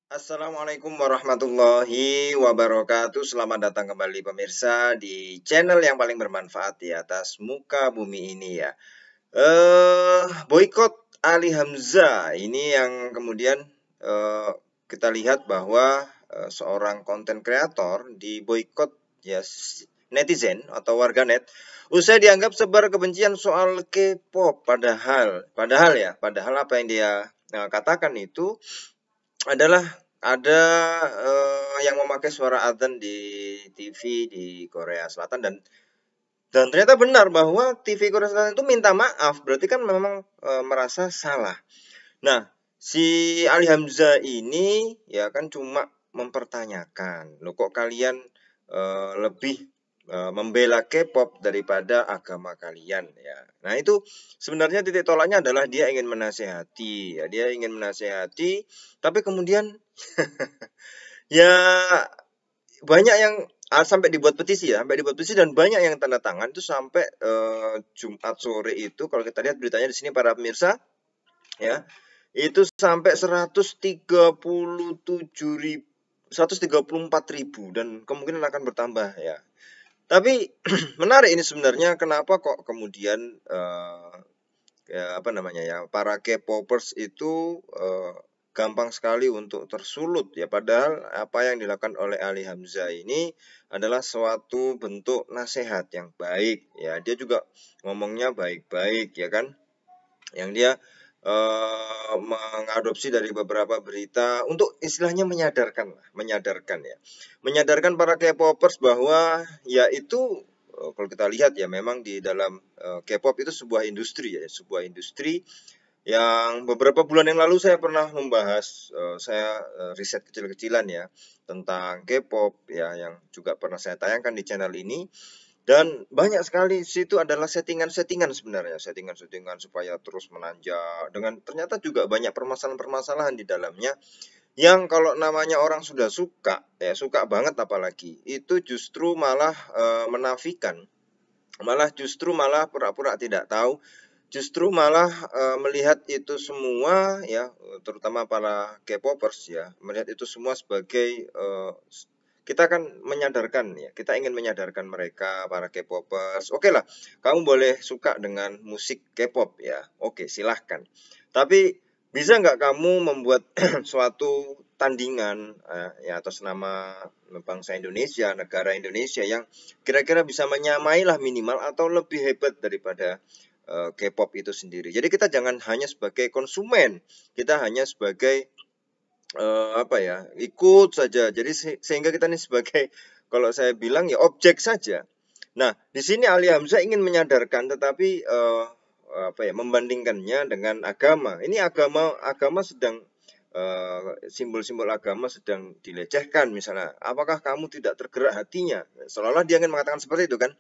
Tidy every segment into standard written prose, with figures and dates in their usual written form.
Assalamualaikum warahmatullahi wabarakatuh. Selamat datang kembali pemirsa di channel yang paling bermanfaat di atas muka bumi ini ya. Boykot Ali Hamzah ini yang kemudian eh, kita lihat bahwa seorang konten kreator di boykot ya netizen atau warganet usai dianggap sebar kebencian soal K-pop. Padahal apa yang dia katakan itu adalah ada yang memakai suara adzan di TV di Korea Selatan dan ternyata benar bahwa TV Korea Selatan itu minta maaf, berarti kan memang merasa salah. Nah, si Ali Hamzah ini ya kan cuma mempertanyakan, loh kok kalian lebih membela K-pop daripada agama kalian ya. Nah, itu sebenarnya titik tolaknya adalah dia ingin menasehati ya, dia ingin menasehati tapi kemudian ya banyak yang sampai dibuat petisi ya, sampai dibuat petisi dan banyak yang tanda tangan itu sampai Jumat sore itu kalau kita lihat beritanya di sini para pemirsa ya, itu sampai 134.000 dan kemungkinan akan bertambah ya. Tapi menarik ini sebenarnya kenapa kok kemudian ya apa namanya ya para K-popers itu gampang sekali untuk tersulut ya, padahal apa yang dilakukan oleh Ali Hamzah ini adalah suatu bentuk nasihat yang baik ya, dia juga ngomongnya baik-baik ya kan, yang dia mengadopsi dari beberapa berita untuk istilahnya menyadarkan para K-popers bahwa ya itu kalau kita lihat ya memang di dalam K-pop itu sebuah industri yang beberapa bulan yang lalu saya pernah membahas, saya riset kecil-kecilan ya tentang K-pop ya, yang juga pernah saya tayangkan di channel ini. Dan banyak sekali situ adalah settingan-settingan sebenarnya, settingan-settingan supaya terus menanjak. Dengan ternyata juga banyak permasalahan-permasalahan di dalamnya yang kalau namanya orang sudah suka, ya suka banget apalagi, itu justru malah menafikan, malah pura-pura tidak tahu, justru malah melihat itu semua ya, terutama para K-popers ya, melihat itu semua sebagai kita kan menyadarkan ya, kita ingin menyadarkan mereka para K-popers. Oke lah, kamu boleh suka dengan musik K-pop ya, oke silahkan. Tapi bisa nggak kamu membuat suatu tandingan ya atas nama bangsa Indonesia, negara Indonesia yang kira-kira bisa menyamai lah minimal atau lebih hebat daripada K-pop itu sendiri. Jadi kita jangan hanya sebagai konsumen, kita hanya sebagai apa ya, ikut saja. Jadi sehingga kita ini sebagai kalau saya bilang ya objek saja. Nah, di sini Ali Hamzah ingin menyadarkan tetapi apa ya, membandingkannya dengan agama. Ini agama sedang simbol-simbol agama sedang dilecehkan misalnya. Apakah kamu tidak tergerak hatinya? Seolah-olah dia ingin mengatakan seperti itu kan,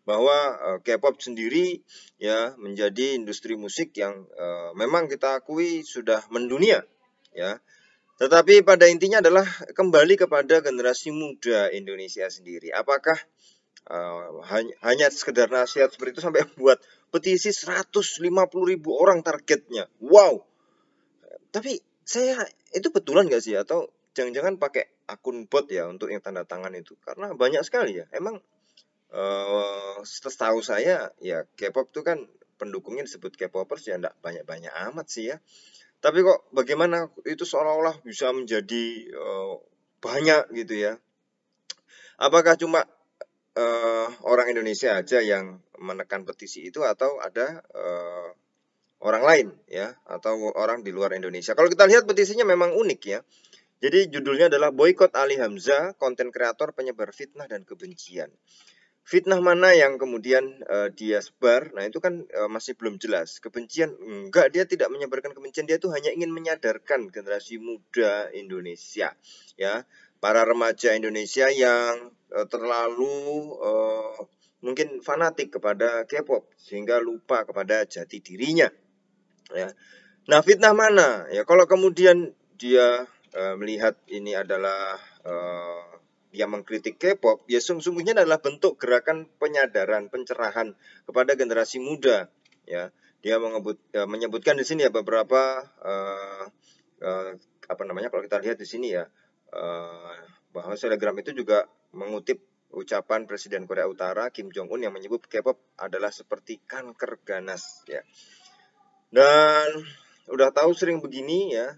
bahwa K-pop sendiri ya menjadi industri musik yang memang kita akui sudah mendunia ya. Tetapi pada intinya adalah kembali kepada generasi muda Indonesia sendiri. Apakah hanya sekedar nasihat seperti itu sampai buat petisi 150.000 orang targetnya? Wow. Tapi saya itu betulan nggak sih, atau jangan-jangan pakai akun bot ya untuk yang tanda tangan itu? Karena banyak sekali ya. Emang setahu saya ya K-pop itu kan pendukungnya disebut K-popers ya enggak banyak-banyak amat sih ya. Tapi kok bagaimana itu seolah-olah bisa menjadi banyak gitu ya. Apakah cuma orang Indonesia aja yang menekan petisi itu atau ada orang lain ya, atau orang di luar Indonesia? Kalau kita lihat petisinya memang unik ya. Jadi judulnya adalah Boykot Ali Hamzah, konten kreator penyebar fitnah dan kebencian. Fitnah mana yang kemudian dia sebar, nah itu kan masih belum jelas. Kebencian enggak, dia tidak menyebarkan kebencian, dia itu hanya ingin menyadarkan generasi muda Indonesia ya, para remaja Indonesia yang terlalu mungkin fanatik kepada K-pop sehingga lupa kepada jati dirinya ya. Nah, fitnah mana ya, kalau kemudian dia melihat ini adalah dia mengkritik K-pop, ya sungguhnya adalah bentuk gerakan penyadaran, pencerahan kepada generasi muda ya. Dia menyebutkan di sini ya beberapa apa namanya, kalau kita lihat di sini ya, bahwa Telegram itu juga mengutip ucapan Presiden Korea Utara Kim Jong Un yang menyebut K-pop adalah seperti kanker ganas ya. Dan udah tahu sering begini ya,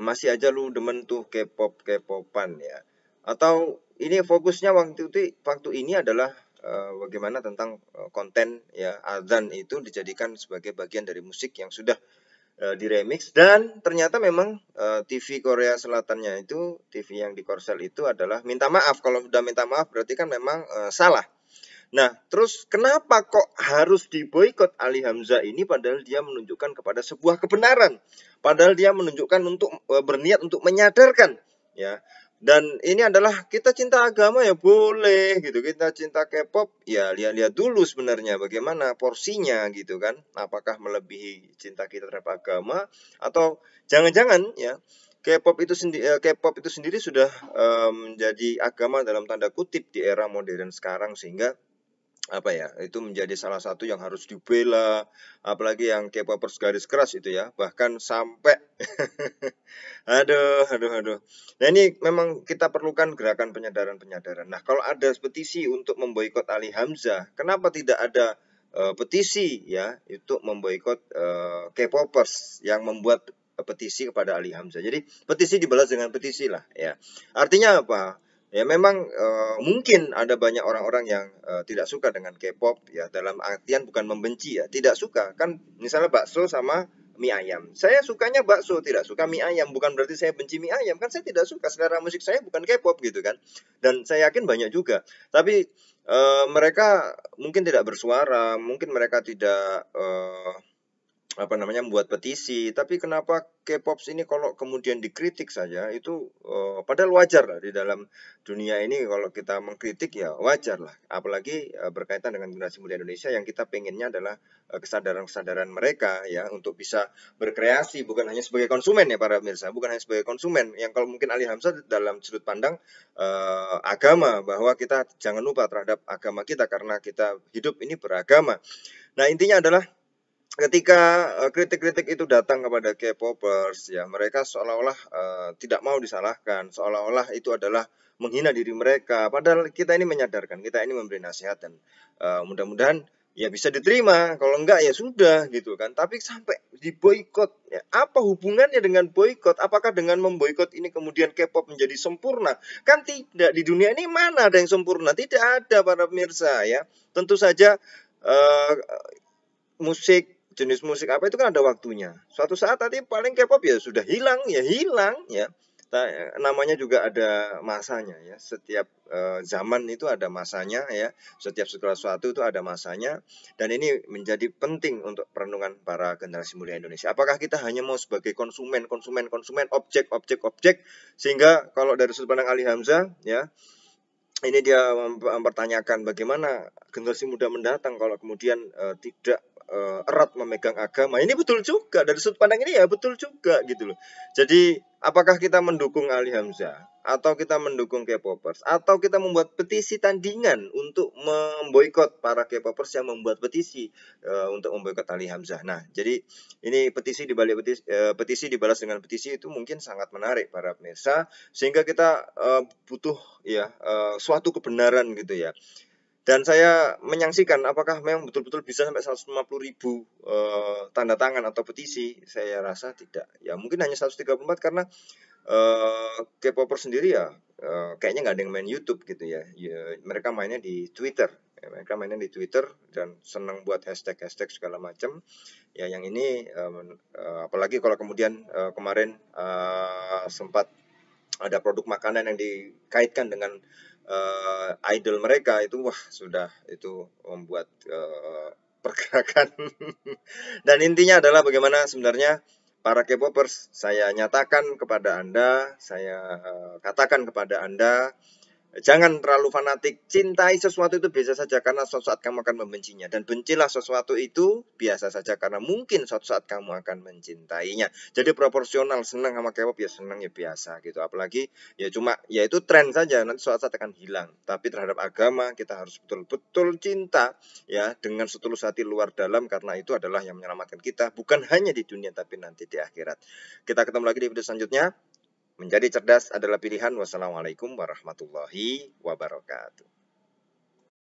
masih aja lu demen tuh K-popan ya. Atau ini fokusnya waktu ini adalah bagaimana tentang konten ya, azan itu dijadikan sebagai bagian dari musik yang sudah diremix, dan ternyata memang TV Korea Selatannya itu, TV yang di Korsel itu adalah minta maaf. Kalau udah minta maaf berarti kan memang salah. Nah, terus kenapa kok harus diboikot Ali Hamzah ini padahal dia menunjukkan kepada sebuah kebenaran. Padahal dia menunjukkan untuk berniat untuk menyadarkan ya. Dan ini adalah kita cinta agama ya boleh gitu. Kita cinta K-pop ya lihat-lihat dulu sebenarnya bagaimana porsinya gitu kan. Apakah melebihi cinta kita terhadap agama atau jangan-jangan ya K-pop itu sendiri sudah menjadi agama dalam tanda kutip di era modern sekarang, sehingga apa ya, itu menjadi salah satu yang harus dibela, apalagi yang K-popers garis keras itu ya, bahkan sampai aduh. Nah, ini memang kita perlukan gerakan penyadaran. Nah, kalau ada petisi untuk memboikot Ali Hamzah, kenapa tidak ada petisi ya untuk memboikot K-popers yang membuat petisi kepada Ali Hamzah. Jadi petisi dibalas dengan petisi lah ya. Artinya apa? Ya memang mungkin ada banyak orang-orang yang tidak suka dengan K-pop ya, dalam artian bukan membenci ya, tidak suka. Kan misalnya bakso sama mie ayam. Saya sukanya bakso, tidak suka mie ayam. Bukan berarti saya benci mie ayam, kan saya tidak suka. Selera musik saya bukan K-pop gitu kan. Dan saya yakin banyak juga. Tapi mereka mungkin tidak bersuara, mungkin mereka tidak membuat petisi. Tapi kenapa K-pop ini kalau kemudian dikritik saja itu padahal wajar lah di dalam dunia ini. Kalau kita mengkritik ya wajar lah, apalagi berkaitan dengan generasi muda Indonesia yang kita pengennya adalah kesadaran mereka ya untuk bisa berkreasi, bukan hanya sebagai konsumen ya para pemirsa, bukan hanya sebagai konsumen yang kalau mungkin Ali Hamzah dalam sudut pandang agama, bahwa kita jangan lupa terhadap agama kita karena kita hidup ini beragama. Nah, intinya adalah ketika kritik-kritik itu datang kepada K-popers ya, mereka seolah-olah tidak mau disalahkan, seolah-olah itu adalah menghina diri mereka. Padahal kita ini menyadarkan, kita ini memberi nasihat, dan mudah-mudahan ya bisa diterima. Kalau enggak ya sudah gitu kan. Tapi sampai diboikot ya, apa hubungannya dengan boikot? Apakah dengan memboikot ini kemudian K-pop menjadi sempurna? Kan tidak, di dunia ini mana ada yang sempurna? Tidak ada para pemirsa ya. Tentu saja jenis musik apa itu kan ada waktunya. Suatu saat nanti paling K-pop ya sudah hilang ya. Namanya juga ada masanya ya. Setiap zaman itu ada masanya ya. Setiap segala sesuatu itu ada masanya, dan ini menjadi penting untuk perenungan para generasi muda Indonesia. Apakah kita hanya mau sebagai konsumen, objek, sehingga kalau dari sudut pandang Ali Hamzah ya, ini dia mempertanyakan bagaimana generasi muda mendatang kalau kemudian tidak erat memegang agama. Ini betul juga, dari sudut pandang ini ya betul juga gitu loh. Jadi apakah kita mendukung Ali Hamzah, atau kita mendukung K-popers, atau kita membuat petisi tandingan untuk memboikot para K-popers yang membuat petisi untuk memboikot Ali Hamzah. Nah, jadi ini petisi dibalas dengan petisi itu mungkin sangat menarik para pemirsa, sehingga kita butuh ya suatu kebenaran gitu ya. Dan saya menyaksikan apakah memang betul-betul bisa sampai 150.000 tanda tangan atau petisi. Saya rasa tidak. Ya mungkin hanya 134 karena K-popper sendiri ya kayaknya nggak ada yang main YouTube gitu ya. Mereka mainnya di Twitter. Mereka mainnya di Twitter dan senang buat hashtag segala macam. Ya yang ini apalagi kalau kemudian kemarin sempat ada produk makanan yang dikaitkan dengan idol mereka, itu wah sudah itu membuat pergerakan. Dan intinya adalah bagaimana sebenarnya para K-popers, saya nyatakan kepada Anda, saya katakan kepada Anda, Jangan terlalu fanatik. Cintai sesuatu itu biasa saja karena suatu saat kamu akan membencinya. Dan bencilah sesuatu itu biasa saja karena mungkin suatu saat kamu akan mencintainya. Jadi proporsional, senang sama K-pop ya senang ya biasa gitu. Apalagi ya cuma ya itu tren saja, nanti suatu saat akan hilang. Tapi terhadap agama kita harus betul-betul cinta ya dengan setulus hati luar dalam karena itu adalah yang menyelamatkan kita bukan hanya di dunia tapi nanti di akhirat. Kita ketemu lagi di video selanjutnya. Menjadi cerdas adalah pilihan. Wassalamualaikum warahmatullahi wabarakatuh.